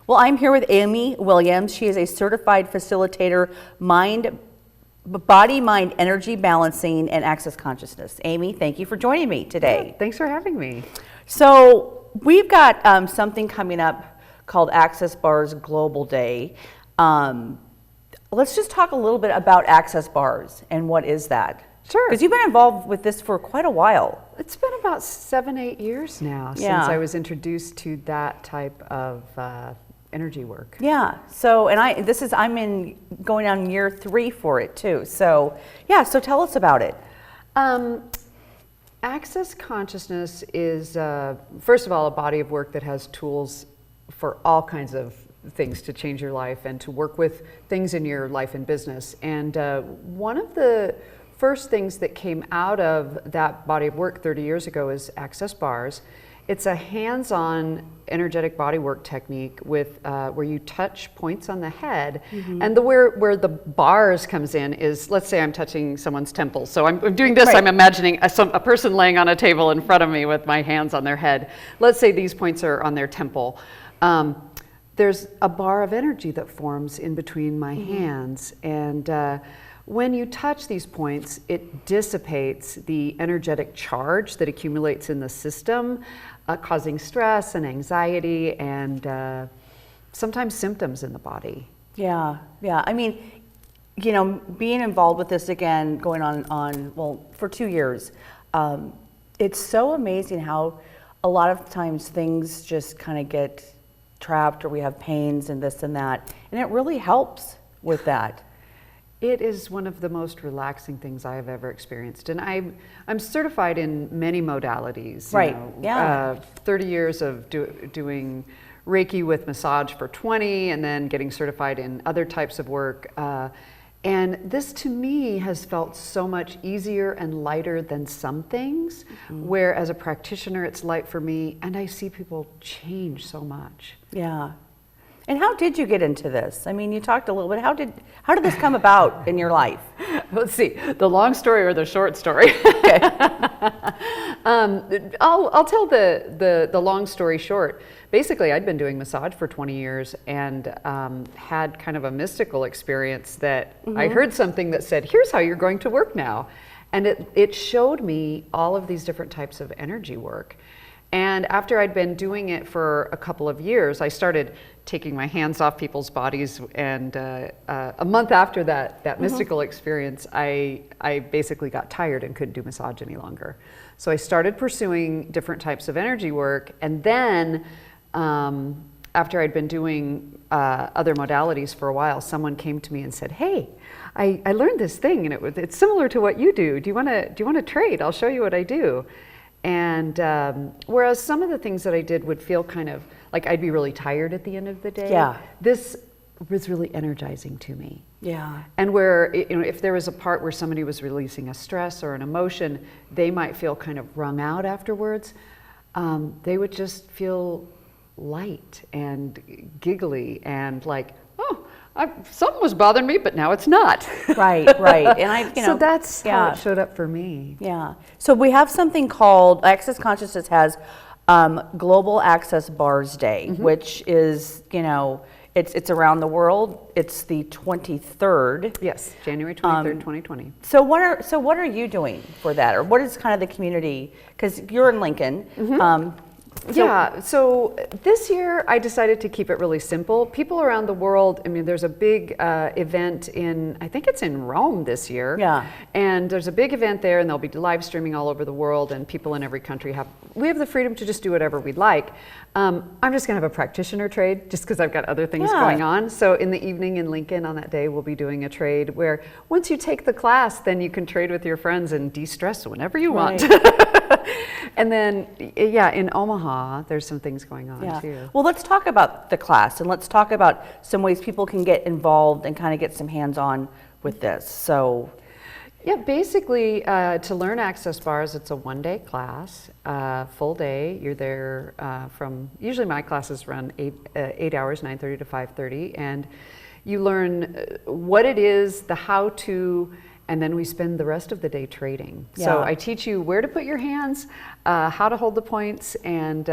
Well, I'm here with Amy Williams. She is a certified facilitator, body, mind, energy balancing, and access consciousness. Amy, thank you for joining me today. Yeah, thanks for having me. So we've got something coming up called Access Bars Global Day. Let's just talk a little bit about Access Bars and what is that? Sure. Because you've been involved with this for quite a while. It's been about 7-8 years now since I was introduced to that type of energy work. Yeah. So, and I'm going on year 3 for it too. So, yeah. So tell us about it. Access consciousness is, first of all, a body of work that has tools for all kinds of things to change your life and to work with things in your life and business. And one of the first things that came out of that body of work 30 years ago is Access Bars. It's a hands-on energetic body work technique with where you touch points on the head, and where the bars comes in is, let's say I'm touching someone's temple. So I'm doing this. Right. I'm imagining a person laying on a table in front of me with my hands on their head. Let's say these points are on their temple. There's a bar of energy that forms in between my hands, and when you touch these points, it dissipates the energetic charge that accumulates in the system, causing stress and anxiety and sometimes symptoms in the body. Yeah, yeah. I mean, you know, being involved with this again, going on well, for 2 years, it's so amazing how a lot of times things just kind of get trapped, or we have pains and this and that, and it really helps with that. It is one of the most relaxing things I have ever experienced, and I'm certified in many modalities. Right. You know, yeah. 30 years of doing Reiki with massage for 20, and then getting certified in other types of work. And this to me has felt so much easier and lighter than some things, where as a practitioner it's light for me, and I see people change so much. Yeah. And how did you get into this? I mean, you talked a little bit. How did this come about in your life? Let's see, the long story or the short story. Okay. I'll tell the long story short. Basically, I'd been doing massage for 20 years and had kind of a mystical experience that I heard something that said, here's how you're going to work now. And it showed me all of these different types of energy work. And after I'd been doing it for a couple of years, I started taking my hands off people's bodies, and a month after that mystical experience, I basically got tired and couldn't do massage any longer. So I started pursuing different types of energy work, and then after I'd been doing other modalities for a while, someone came to me and said, hey, I learned this thing, and it's similar to what you do. Do you want to trade? I'll show you what I do. And whereas some of the things that I did would feel kind of like I'd be really tired at the end of the day, this was really energizing to me. Yeah. And where, you know, if there was a part where somebody was releasing a stress or an emotion, they might feel kind of wrung out afterwards. They would just feel light and giggly and like, oh, something was bothering me, but now it's not. Right, right. And so that's how it showed up for me. Yeah. So we have something called Access Consciousness has Global Access Bars Day, which is, you know, it's around the world. It's the 23rd. Yes, January 23rd, 2020. So what are you doing for that, or what is kind of the community? Because you're in Lincoln. So this year I decided to keep it really simple. People around the world, I mean, there's a big event I think it's in Rome this year. Yeah. And there's a big event there, and they'll be live streaming all over the world, and people in every country have the freedom to just do whatever we'd like. I'm just gonna have a practitioner trade just because I've got other things going on. So in the evening in Lincoln on that day, we'll be doing a trade where once you take the class, then you can trade with your friends and de-stress whenever you want. And then, in Omaha, there's some things going on too. Well, let's talk about the class, and let's talk about some ways people can get involved and kind of get some hands-on with this. So, yeah, basically, to learn Access Bars, it's a one-day class, full day. You're there from, usually my classes run 8 hours, 9:30 to 5:30, and you learn what it is, the how-to, and then we spend the rest of the day trading. So I teach you where to put your hands, how to hold the points, and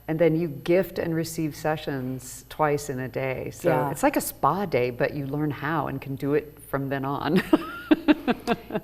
and then you gift and receive sessions twice in a day. So Yeah. it's like a spa day, but you learn how and can do it from then on.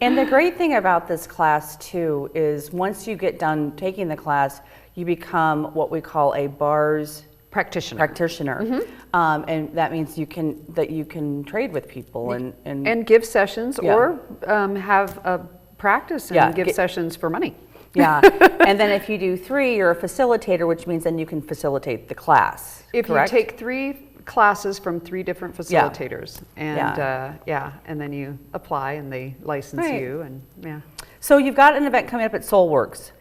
And the great thing about this class too is once you get done taking the class, you become what we call a bars practitioner. And that means you can trade with people and give sessions, Yeah. or have a practice and Yeah, give sessions for money. yeah. And then if you do 3, you're a facilitator, which means then you can facilitate the class. If correct? you take 3 classes from 3 different facilitators, and then you apply and they license Right. you, and yeah. So you've got an event coming up at Soulworks.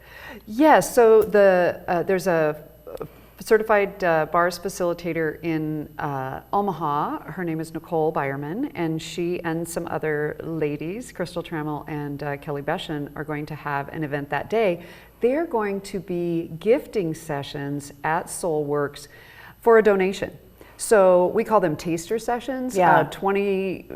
Yes, so there's a certified bars facilitator in Omaha. Her name is Nicole Byerman, and she and some other ladies, Crystal Trammell and Kelly Beshan, are going to have an event that day. They're going to be gifting sessions at Soulworks for a donation. So we call them taster sessions, Yeah. 20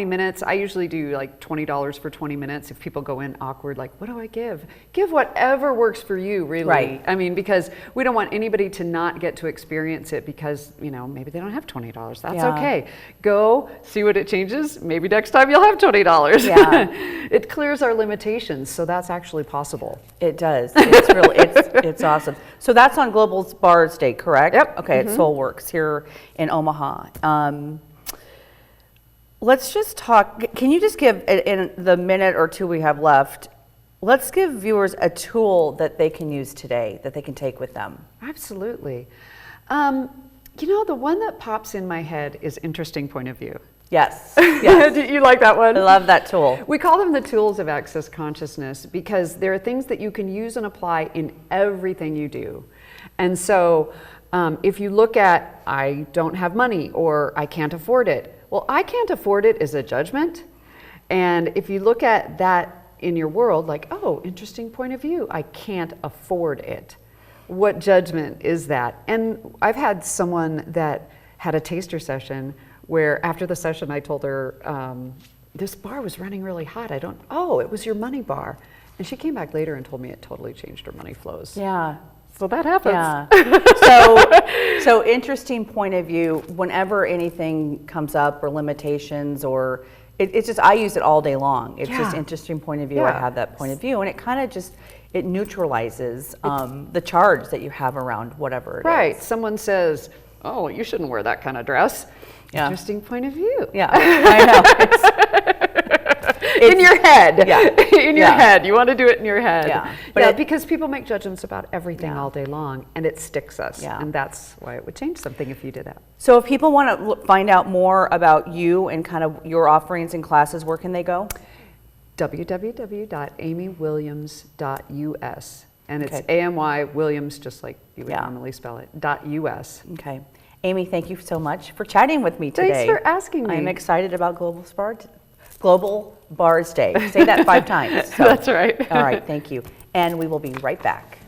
minutes. I usually do like $20 for 20 minutes. If people go in awkward, like, what do I give? Give whatever works for you, really. Right. I mean, because we don't want anybody to not get to experience it because, maybe they don't have $20. That's Yeah. okay. Go, see what it changes. Maybe next time you'll have $20. Yeah. It clears our limitations, so that's actually possible. It does. It's really, it's awesome. So that's on Global Bars Day, correct? Yep. Okay, at Soulworks here in Omaha. Let's just talk. Can you just give, in the minute or 2 we have left, let's give viewers a tool that they can use today, that they can take with them. Absolutely. The one that pops in my head is interesting point of view. Yes. Yes. Do you like that one? I love that tool. We call them the tools of access consciousness because there are things that you can use and apply in everything you do. And so if you look at, I don't have money or I can't afford it. Well, I can't afford it is a judgment. And if you look at that in your world, like, oh, interesting point of view, I can't afford it. What judgment is that? And I've had someone that had a taster session where after the session I told her, this bar was running really hot. It was your money bar. And she came back later and told me it totally changed her money flows. Yeah. So that happens. Yeah. So interesting point of view, whenever anything comes up or limitations or it's just, I use it all day long. It's just interesting point of view. I Yeah. have that point of view and it kind of just, it neutralizes the charge that you have around whatever it is. Right. Someone says, oh, you shouldn't wear that kind of dress. Yeah. Interesting point of view. Yeah, I know. In your head. Yeah. In your head. You want to do it in your head. Yeah. But because people make judgments about everything all day long and it sticks us. Yeah. And that's why it would change something if you did that. So if people want to find out more about you and kind of your offerings and classes, where can they go? www.amywilliams.us. And it's A-M-Y Williams, just like you would normally spell it, .us. Okay. Amy, thank you so much for chatting with me today. Thanks for asking me. I'm excited about Global Bars Day. Say that 5 times. So. That's right. All right, thank you. And we will be right back.